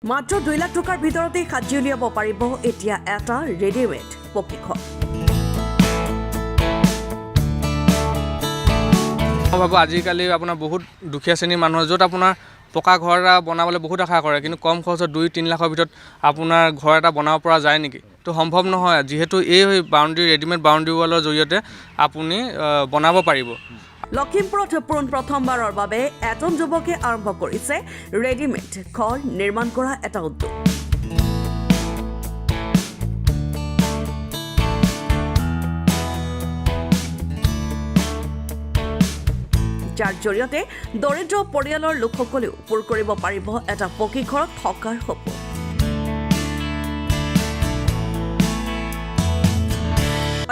মাত্ৰ 2 লাখ টকাৰ ভিতৰতে সাজি উলিয়াব পাৰিব এতিয়া এটা ৰেডিমেড পকী ঘৰ। মই ভাবোঁ আজিকালি আপোনাৰ বহুত দুখীয়া শ্ৰেণীৰ মানুহ য'ত আপোনাৰ পকা ঘৰ এটা বনাবলৈ বহুত আশা কৰে, কিন্তু কম খৰচত 2-3 লাখৰ ভিতৰত আপোনাৰ ঘৰ এটা বনাব পৰা যায় নেকি? তো সম্ভৱ নহয়, যিহেতু এই বাউণ্ডেৰী ৰেডিমেড বাউণ্ডেৰী ৱালৰ জৰিয়তে আপুনি বনাব পাৰিব। লখিমপুৰত প্ৰথমবাৰৰ বাবে এজন যুৱকে আৰম্ভ কৰিছে ৰেডিমেড ঘৰ নিৰ্মাণ কৰা এটা উদ্যোগ। যাৰ জৰিয়তে দৰিদ্ৰ পৰিয়ালৰ লোকসকলেও পূৰ কৰিব পাৰিব এটা পকী ঘৰত থকাৰ সপোন।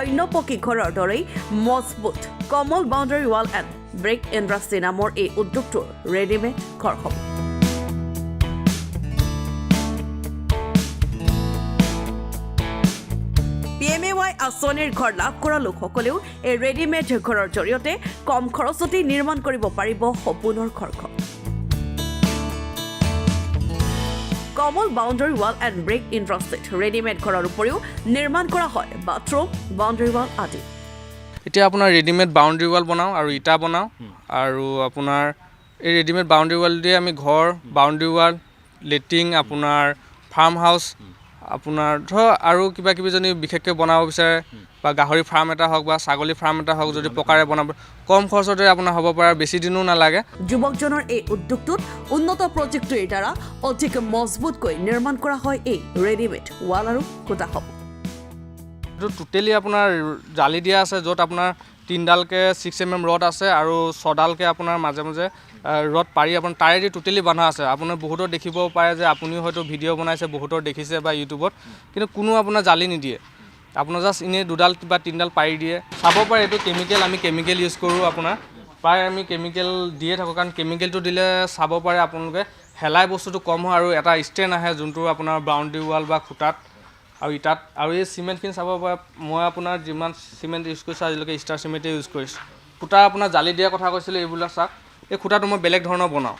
অন্য পকী ঘৰৰ দৰেই মজবুত Kamal boundary wall and brick industry নামৰ এই উদ্যোগটোৰ ৰেডিমেড ঘৰ হ'ব। PMAY আঁচনিৰ ঘৰ লাভ কৰা লোকসকলেও এই ৰেডিমেড ঘৰৰ জৰিয়তে কম খৰচতেই নিৰ্মাণ কৰিব পাৰিব সপোনৰ ঘৰখন। Kamal boundary wall and brick ইণ্ডাষ্ট্ৰীত ৰেডিমেড ঘৰৰ উপৰিও নিৰ্মাণ কৰা হয় বাথৰুম, বাউণ্ডাৰী ৱাল আদি। এতিয়া আপোনাৰ ৰেডিমেড বাউণ্ডেৰী ৱাল বনাওঁ আৰু ইটা বনাওঁ, আৰু আপোনাৰ এই ৰেডিমেড বাউণ্ডেৰী ৱাল দিয়ে আমি ঘৰ, বাউণ্ডেৰী ৱাল, লেট্ৰিন, আপোনাৰ ফাৰ্ম হাউচ, আপোনাৰ ধৰ আৰু কিবা কিবি যদি বিশেষকৈ বনাব বিচাৰে বা গাহৰি ফাৰ্ম এটা হওক বা ছাগলী ফাৰ্ম এটা হওক, যদি পকাৰে বনাব কম খৰচতে আপোনাৰ হ'ব পাৰে, বেছি দিনো নালাগে। যুৱকজনৰ এই উদ্যোগটোত উন্নত প্ৰযুক্তিৰ দ্বাৰা অধিক মজবুতকৈ নিৰ্মাণ কৰা হয় এই ৰেডিমেড ৱাল আৰু খুঁটাসমূহ। এইটো টোটেলি আপোনাৰ জালি দিয়া আছে, য'ত আপোনাৰ 3ডালকৈ 6 mm ৰড আছে আৰু 6ডালকৈ আপোনাৰ মাজে মাজে ৰড পাৰি আপোনাৰ তাৰেদি টোটেলি বন্ধা আছে। আপোনাৰ বহুতৰ দেখিব পাৰে যে আপুনিও হয়তো ভিডিঅ' বনাইছে, বহুতৰ দেখিছে বা ইউটিউবত, কিন্তু কোনো আপোনাৰ জালি নিদিয়ে, আপোনাৰ জাষ্ট এনেই 2ডাল বা 3ডাল পাৰি দিয়ে। চাব পাৰে এইটো কেমিকেল, আমি কেমিকেল ইউজ কৰোঁ, আপোনাৰ প্ৰায় আমি কেমিকেল দিয়ে থাকোঁ, কাৰণ কেমিকেলটো দিলে চাব পাৰে আপোনালোকে হেলাই বস্তুটো কম হয় আৰু এটা ষ্টেণ্ড আহে যোনটো আপোনাৰ বাউণ্ডেৰী ৱাল বা খুঁটাত আৰু ইটাত। আৰু এই চিমেণ্টখিনি চাব পাৰে, মই আপোনাৰ যিমান চিমেণ্ট ইউজ কৰিছোঁ আজিলৈকে ষ্টাৰ চিমেণ্টেই ইউজ কৰিছোঁ। খুঁটা আপোনাৰ জালি দিয়াৰ কথা কৈছিলোঁ, এইবিলাক চাওক, এই খুঁটাটো মই বেলেগ ধৰণৰ বনাওঁ,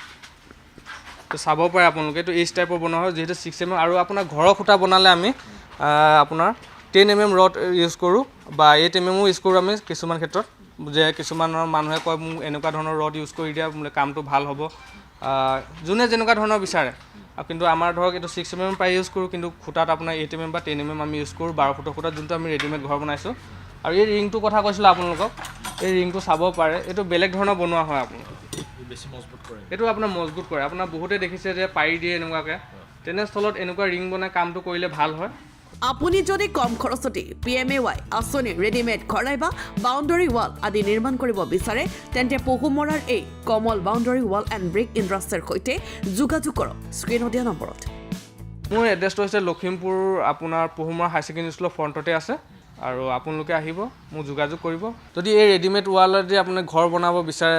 তো চাব পাৰে আপোনালোকে এইটো এইচ টাইপৰ বনোৱা হয়, যিহেতু 6 mm। আৰু আপোনাৰ ঘৰৰ খুঁটা বনালে আমি আপোনাৰ 10 mm ৰড ইউজ কৰোঁ বা 8 mm ইউজ কৰোঁ আমি কিছুমান ক্ষেত্ৰত, যে কিছুমানৰ মানুহে কয় মোক এনেকুৱা ধৰণৰ ৰড ইউজ কৰি দিয়া, বোলে কামটো ভাল হ'ব, যোনে যেনেকুৱা ধৰণৰ বিচাৰে। কিন্তু আমাৰ ধৰক এইটো 6 mm পাই ইউজ কৰোঁ, কিন্তু খুঁটাত আপোনাৰ 8 mm বা 10 mm আমি ইউজ কৰোঁ 12 ফুটৰ খুঁটাত, যোনটো আমি ৰেডিমেড ঘৰ বনাইছোঁ। আৰু এই ৰিংটোৰ কথা কৈছিলোঁ আপোনালোকক, এই ৰিংটো চাব পাৰে, এইটো বেলেগ ধৰণৰ বনোৱা হয় আপোনালোকক, বেছি মজবুত কৰে। এইটো আপোনাৰ মজবুত কৰে। আপোনাৰ বহুতে দেখিছে যে পাৰি দিয়ে এনেকুৱাকৈ, তেনেস্থলত এনেকুৱা ৰিং বনাই কামটো কৰিলে ভাল হয়। আপুনি যদি কম খৰচতে PMAY আঁচনিৰ ৰেডিমেড ঘৰ নাইবা বাউণ্ডাৰী ৱাল আদি নিৰ্মাণ কৰিব বিচাৰে, তেন্তে পহুমৰাৰ এই Kamal boundary wall and brick ইণ্ডাষ্ট্ৰীৰ সৈতে যোগাযোগ কৰক স্ক্ৰীণত দিয়া নম্বৰত। মোৰ এড্ৰেছটো হৈছে লখিমপুৰ আপোনাৰ পহুমৰা হাই ছেকেণ্ডেৰী স্কুলৰ ফ্ৰণ্টতে আছে, আৰু আপোনালোকে আহিব, মোক যোগাযোগ কৰিব। যদি এই ৰেডিমেড ৱালেদি আপুনি ঘৰ বনাব বিচাৰে,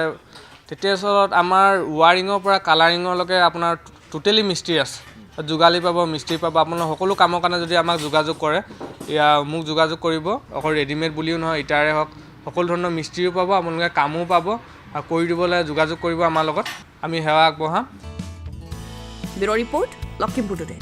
তেতিয়া আচলত আমাৰ ৱাৰিঙৰ পৰা কালাৰিঙলৈকে আপোনাৰ টোটেলি মিস্ত্ৰী আছে, যোগালী পাব, মিস্ত্ৰী পাব। আপোনাৰ সকলো কামৰ কাৰণে যদি আমাক যোগাযোগ কৰে, মোক যোগাযোগ কৰিব। অকল ৰেডিমেড বুলিও নহয়, ইটাৰে হওক, সকলো ধৰণৰ মিস্ত্ৰীও পাব, আপোনালোকে কামো পাব, আৰু কৰি দিবলৈ যোগাযোগ কৰিব আমাৰ লগত, আমি সেৱা আগবঢ়াম। Bureau' report, Lakhimpur today.